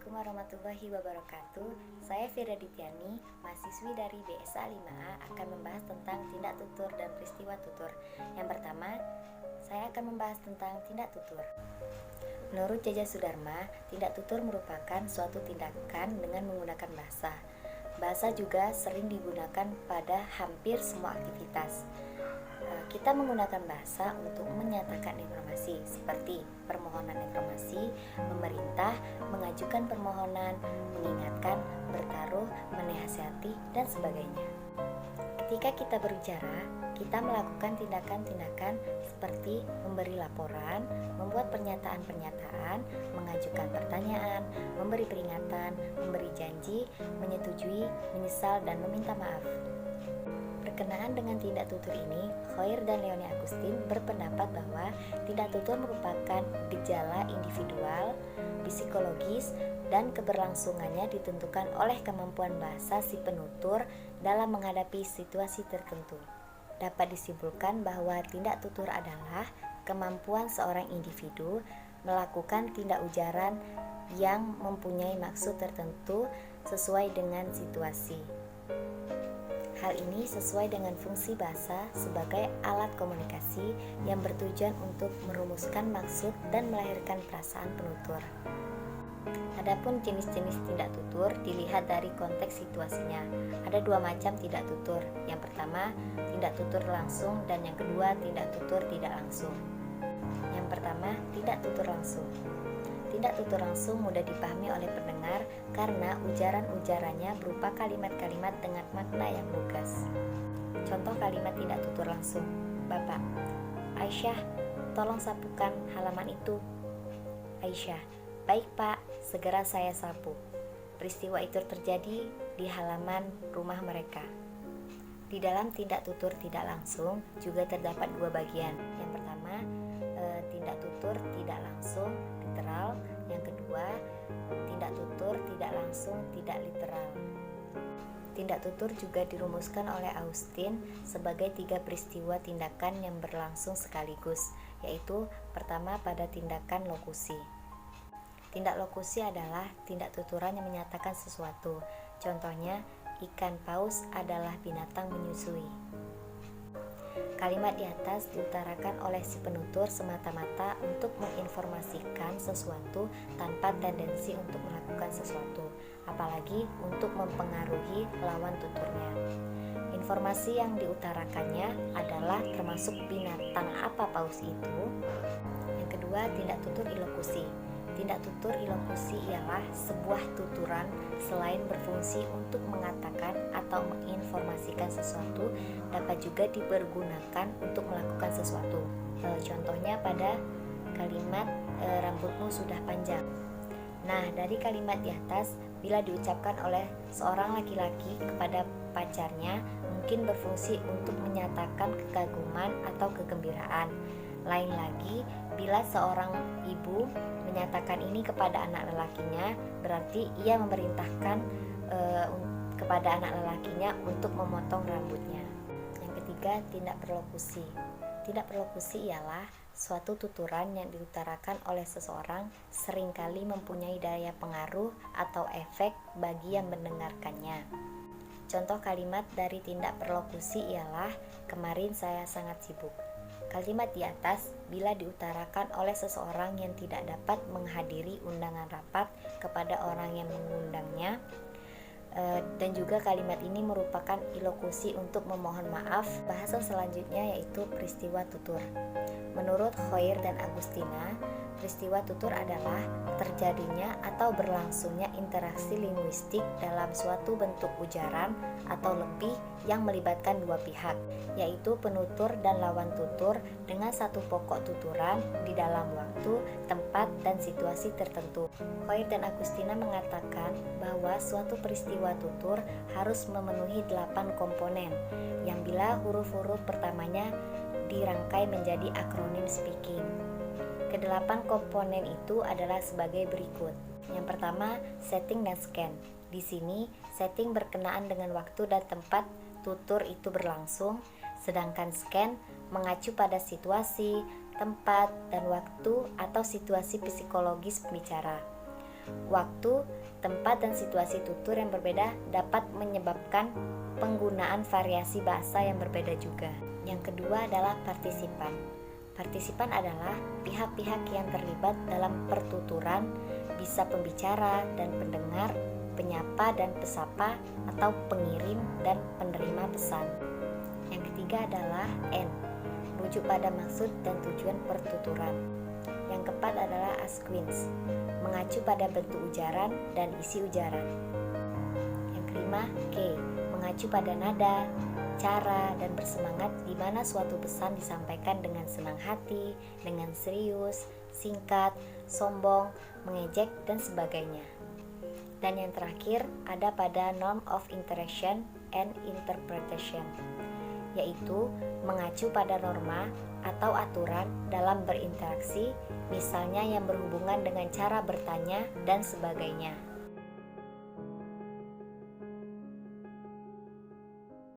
Assalamualaikum warahmatullahi wabarakatuh. Saya Fira Dityani, mahasiswi dari BSA 5A akan membahas tentang tindak tutur dan peristiwa tutur. Yang pertama, saya akan membahas tentang tindak tutur. Menurut Jaja Sudarma, tindak tutur merupakan suatu tindakan dengan menggunakan bahasa. Bahasa juga sering digunakan pada hampir semua aktivitas. Kita menggunakan bahasa untuk menyatakan informasi seperti permohonan informasi, memerintah, mengajukan permohonan, mengingatkan, bertaruh, menasihati, dan sebagainya. Ketika kita berbicara, kita melakukan tindakan-tindakan seperti memberi laporan, membuat pernyataan-pernyataan, mengajukan pertanyaan, memberi peringatan, memberi janji, menyetujui, menyesal, dan meminta maaf. Berkenaan dengan tindak tutur ini, Khoir dan Leonie Agustin berpendapat bahwa tindak tutur merupakan gejala individual, psikologis, dan keberlangsungannya ditentukan oleh kemampuan bahasa si penutur dalam menghadapi situasi tertentu. Dapat disimpulkan bahwa tindak tutur adalah kemampuan seorang individu melakukan tindak ujaran yang mempunyai maksud tertentu sesuai dengan situasi. Hal ini sesuai dengan fungsi bahasa sebagai alat komunikasi yang bertujuan untuk merumuskan maksud dan melahirkan perasaan penutur. Adapun jenis-jenis tindak tutur dilihat dari konteks situasinya. Ada dua macam tindak tutur. Yang pertama, tindak tutur langsung, dan yang kedua, tindak tutur tidak langsung. Yang pertama, tindak tutur langsung. Tindak tutur langsung mudah dipahami oleh pendengar karena ujaran-ujarannya berupa kalimat-kalimat dengan makna yang lugas. Contoh kalimat tindak tutur langsung: Bapak, Aisyah, tolong sapukan halaman itu. Aisyah, baik Pak, segera saya sapu. Peristiwa itu terjadi di halaman rumah mereka. Di dalam tindak tutur tidak langsung juga terdapat dua bagian. Yang pertama, tindak tutur tidak langsung literal, yang kedua tindak tutur tidak langsung tidak literal. Tindak tutur juga dirumuskan oleh Austin sebagai 3 peristiwa tindakan yang berlangsung sekaligus, yaitu pertama pada tindakan lokusi. Tindak lokusi adalah tindak tuturan yang menyatakan sesuatu. Contohnya, ikan paus adalah binatang menyusui. Kalimat di atas diutarakan oleh si penutur semata-mata untuk menginformasikan sesuatu tanpa tendensi untuk melakukan sesuatu, apalagi untuk mempengaruhi lawan tuturnya. Informasi yang diutarakannya adalah termasuk binatang apa paus itu. Yang kedua, tindak tutur ilokusi. Tindak tutur ilokusi ialah sebuah tuturan selain berfungsi untuk mengatakan atau menginformasikan sesuatu, dapat juga dipergunakan untuk melakukan sesuatu. Contohnya pada kalimat rambutmu sudah panjang. Nah, dari kalimat di atas, bila diucapkan oleh seorang laki-laki kepada pacarnya, mungkin berfungsi untuk menyatakan kekaguman atau kegembiraan. Lain lagi, bila seorang ibu menyatakan ini kepada anak lelakinya, berarti ia memerintahkan kepada anak lelakinya untuk memotong rambutnya. Yang ketiga, tindak perlokusi. Tindak perlokusi ialah suatu tuturan yang diutarakan oleh seseorang seringkali mempunyai daya pengaruh atau efek bagi yang mendengarkannya. Contoh kalimat dari tindak perlokusi ialah, kemarin saya sangat sibuk. Kalimat di atas bila diutarakan oleh seseorang yang tidak dapat menghadiri undangan rapat kepada orang yang mengundangnya, dan juga kalimat ini merupakan ilokusi untuk memohon maaf. Bahasa selanjutnya yaitu peristiwa tutur. Menurut Khoir dan Agustina, peristiwa tutur adalah terjadinya atau berlangsungnya interaksi linguistik dalam suatu bentuk ujaran atau lebih yang melibatkan dua pihak, yaitu penutur dan lawan tutur dengan satu pokok tuturan di dalam waktu, tempat, dan situasi tertentu. Khoir dan Agustina mengatakan bahwa suatu peristiwa tutur harus memenuhi 8 komponen, yang bila huruf-huruf pertamanya dirangkai menjadi akronim speaking. Kedelapan komponen itu adalah sebagai berikut. Yang pertama, setting dan scan. Di sini, setting berkenaan dengan waktu dan tempat tutur itu berlangsung, sedangkan scan mengacu pada situasi, tempat, dan waktu atau situasi psikologis pembicara. Waktu, tempat, dan situasi tutur yang berbeda dapat menyebabkan penggunaan variasi bahasa yang berbeda juga. Yang kedua adalah partisipan. Partisipan adalah pihak-pihak yang terlibat dalam pertuturan, bisa pembicara dan pendengar, penyapa dan pesapa, atau pengirim dan penerima pesan. Yang ketiga adalah N, merujuk pada maksud dan tujuan pertuturan. Yang keempat adalah asquins, mengacu pada bentuk ujaran dan isi ujaran. Yang kelima, K, mengacu pada nada, cara, dan bersemangat di mana suatu pesan disampaikan dengan senang hati, dengan serius, singkat, sombong, mengejek, dan sebagainya. Dan yang terakhir ada pada norm of interaction and interpretation, yaitu mengacu pada norma atau aturan dalam berinteraksi, misalnya yang berhubungan dengan cara bertanya dan sebagainya.